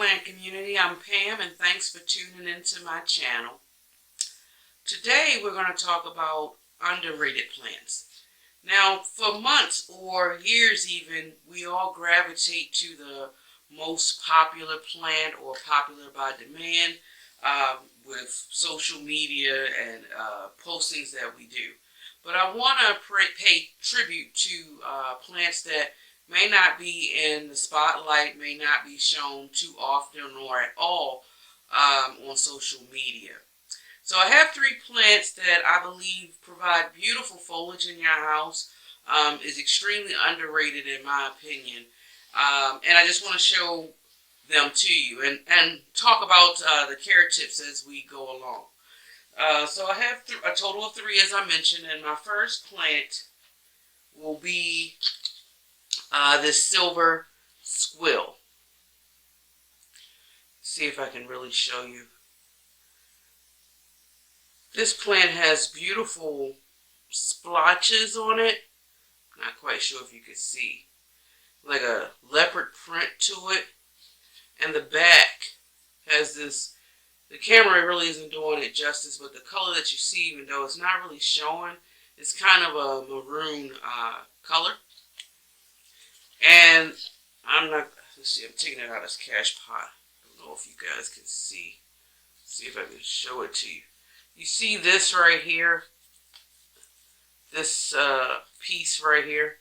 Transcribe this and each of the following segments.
plant community. I'm Pam, and thanks for tuning into my channel. Today we're going to talk about underrated plants. Now, for months or years even, we all gravitate to the most popular plant or popular by demand with social media and postings that we do. But I want to pay tribute to plants that may not be in the spotlight, may not be shown too often or at all on social media. So I have three plants that I believe provide beautiful foliage in your house, is extremely underrated in my opinion. And I just want to show them to you and talk about the care tips as we go along. So I have a total of three, as I mentioned, and my first plant will be this silver squill. See if I can really show you. This plant has beautiful splotches on it. Not quite sure if you can see. Like a leopard print to it. And the back has this, the camera really isn't doing it justice, but the color that you see, even though it's not really showing, it's kind of a maroon color. And let's see, I'm taking it out of this cash pot. I don't know if you guys can see. See if I can show it to you. You see this right here? This piece right here?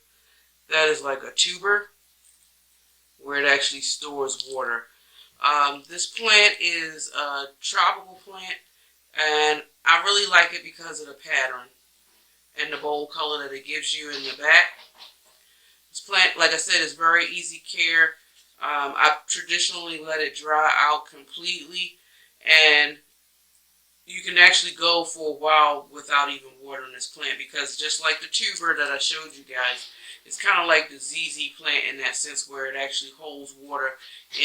That is like a tuber where it actually stores water. This plant is a tropical plant, and I really like it because of the pattern and the bold color that it gives you in the back. This plant, like I said, is very easy care. I traditionally let it dry out completely, and you can actually go for a while without even watering this plant, because just like the tuber that I showed you guys, it's kind of like the ZZ plant in that sense, where it actually holds water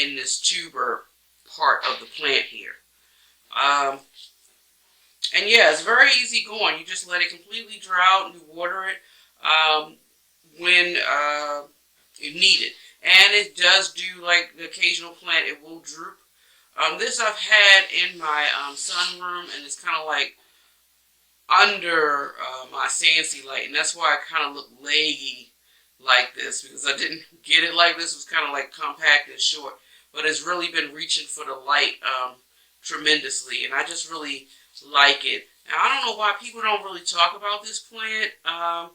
in this tuber part of the plant here. And yeah, it's very easy going. You just let it completely dry out and you water it when you need it. And it does do, like the occasional plant, it will droop. This I've had in my sunroom, and it's kind of like under my Sancy light, and that's why I kind of look leggy like this, because I didn't get it like this. It was kind of like compact and short, but it's really been reaching for the light tremendously, and I just really like it. Now, I don't know why people don't really talk about this plant. I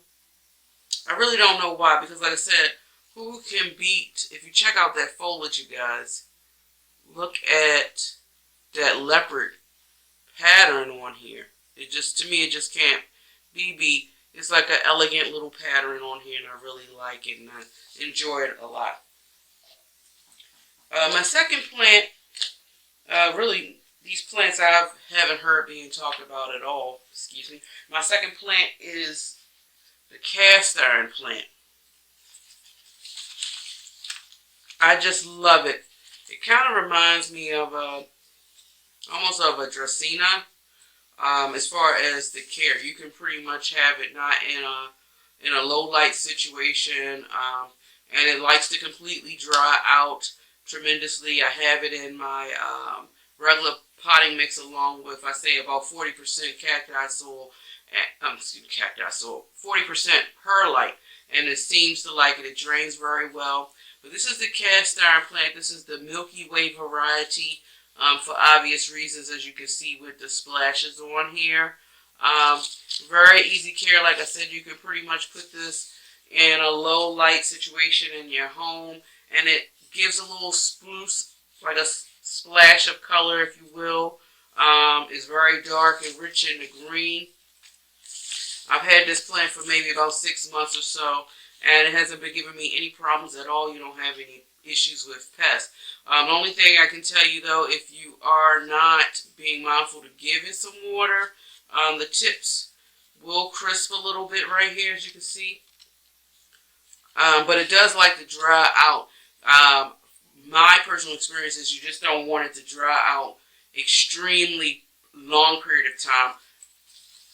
really don't know why, because like I said, who can beat, if you check out that foliage, you guys, look at that leopard pattern on here. It just, to me, it just can't be beat. It's like an elegant little pattern on here, and I really like it, and I enjoy it a lot. My second plant, really, these plants I haven't heard being talked about at all. Excuse me. My second plant is the cast iron plant. I just love it. It kind of reminds me of almost of a Dracaena. As far as the care, you can pretty much have it not in a low light situation, and it likes to completely dry out tremendously. I have it in my regular potting mix along with, I say, about 40% cacti soil, 40% perlite, and it seems to like it. It drains very well. But this is the cast iron plant. This is the Milky Way variety, for obvious reasons, as you can see with the splashes on here. Very easy care. Like I said, you can pretty much put this in a low light situation in your home, and it gives a little spruce, like a splash of color, if you will. It's very dark and rich in the green. I've had this plant for maybe about 6 months or so, and it hasn't been giving me any problems at all. You don't have any issues with pests. The only thing I can tell you, though, if you are not being mindful to give it some water, the tips will crisp a little bit right here, as you can see. But it does like to dry out. My personal experience is you just don't want it to dry out extremely long period of time,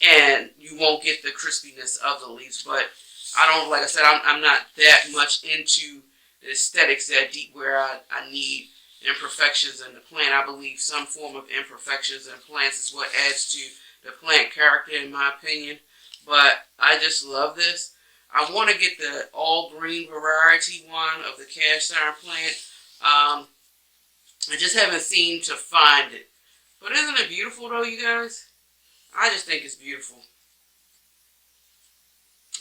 and you won't get the crispiness of the leaves. But I don't, like I said, I'm not that much into the aesthetics that deep where I need imperfections in the plant. I believe some form of imperfections in plants is what adds to the plant character, in my opinion. But I just love this. I want to get the all green variety one of the cast iron plant. I just haven't seemed to find it. But isn't it beautiful though, you guys? I just think it's beautiful.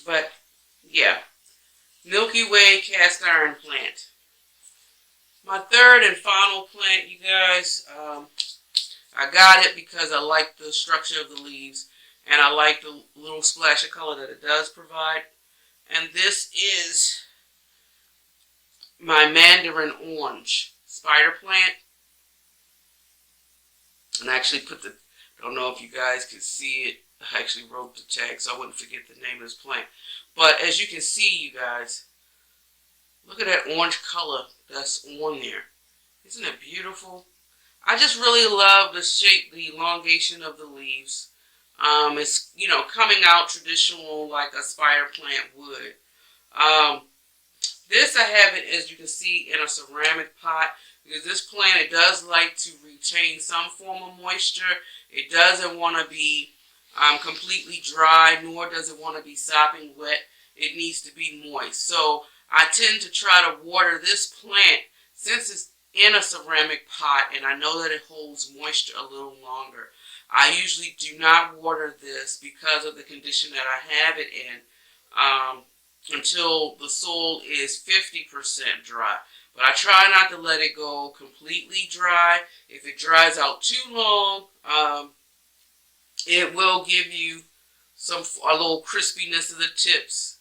But yeah, Milky Way cast iron plant. My third and final plant, you guys, I got it because I like the structure of the leaves and I like the little splash of color that it does provide. And this is my Mandarin orange spider plant. And I actually don't know if you guys can see it. I actually wrote the tag so I wouldn't forget the name of this plant. But as you can see, you guys, look at that orange color that's on there. Isn't it beautiful? I just really love the shape, the elongation of the leaves. It's, coming out traditional like a spider plant would. This I have it, as you can see, in a ceramic pot because this plant, it does like to retain some form of moisture. It doesn't want to be completely dry, nor does it want to be sopping wet. It needs to be moist. So I tend to try to water this plant since it's in a ceramic pot and I know that it holds moisture a little longer. I usually do not water this because of the condition that I have it in until the soil is 50% dry. But I try not to let it go completely dry. If it dries out too long, it will give you a little crispiness of the tips,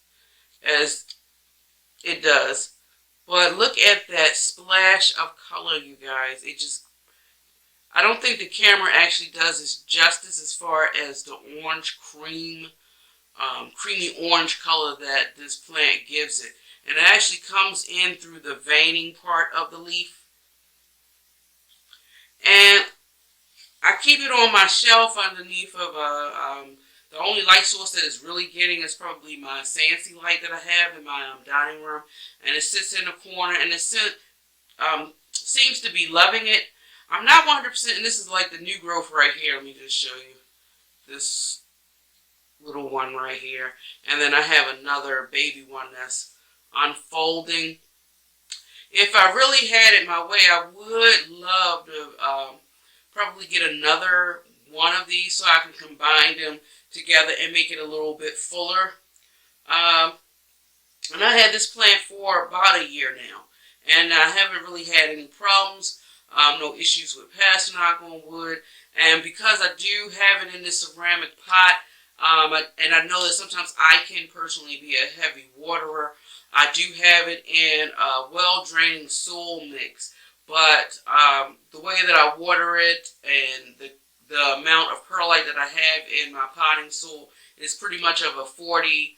as it does. But look at that splash of color, you guys. I don't think the camera actually does it justice as far as the orange creamy orange color that this plant gives it. And it actually comes in through the veining part of the leaf. And I keep it on my shelf underneath of the only light source that is really getting is probably my Sancy light that I have in my dining room. And it sits in the corner and it seems to be loving it. I'm not 100%, and this is like the new growth right here. Let me just show you this little one right here. And then I have another baby one that's unfolding. If I really had it my way, I would love to probably get another one of these so I can combine them together and make it a little bit fuller. And I had this plant for about a year now, and I haven't really had any problems. No issues with pests, knock on wood. And because I do have it in this ceramic pot, and I know that sometimes I can personally be a heavy waterer, I do have it in a well-draining soil mix. But the way that I water it and the amount of perlite that I have in my potting soil is pretty much of a 40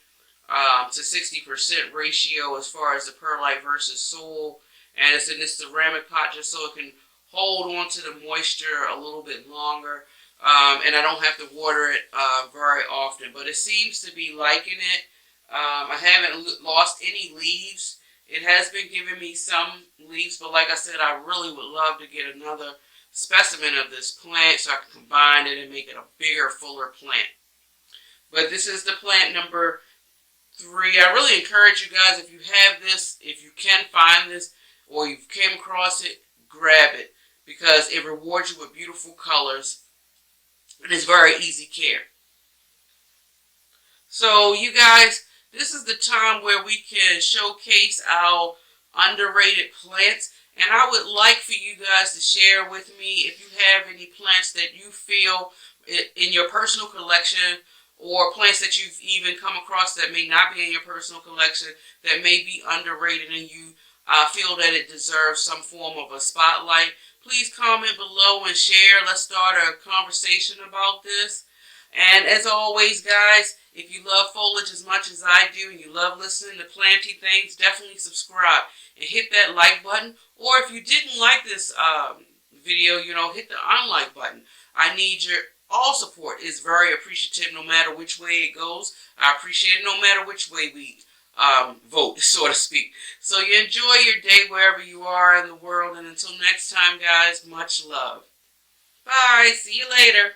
to 60% ratio as far as the perlite versus soil. And it's in this ceramic pot just so it can hold on to the moisture a little bit longer. And I don't have to water it very often. But it seems to be liking it. I haven't lost any leaves. It has been giving me some leaves, but like I said, I really would love to get another specimen of this plant so I can combine it and make it a bigger, fuller plant. But this is the plant number 3. I really encourage you guys, if you have this, if you can find this, or you've came across it, grab it, because it rewards you with beautiful colors, and it's very easy care. So you guys, this is the time where we can showcase our underrated plants. And I would like for you guys to share with me if you have any plants that you feel in your personal collection, or plants that you've even come across that may not be in your personal collection, that may be underrated and you feel that it deserves some form of a spotlight. Please comment below and share. Let's start a conversation about this. And as always, guys, if you love foliage as much as I do and you love listening to planty things, definitely subscribe and hit that like button. Or if you didn't like this video, hit the unlike button. I need your all support. Is very appreciative no matter which way it goes. I appreciate it no matter which way we vote, so to speak. So you enjoy your day wherever you are in the world, and until next time, guys, much love. Bye. See you later.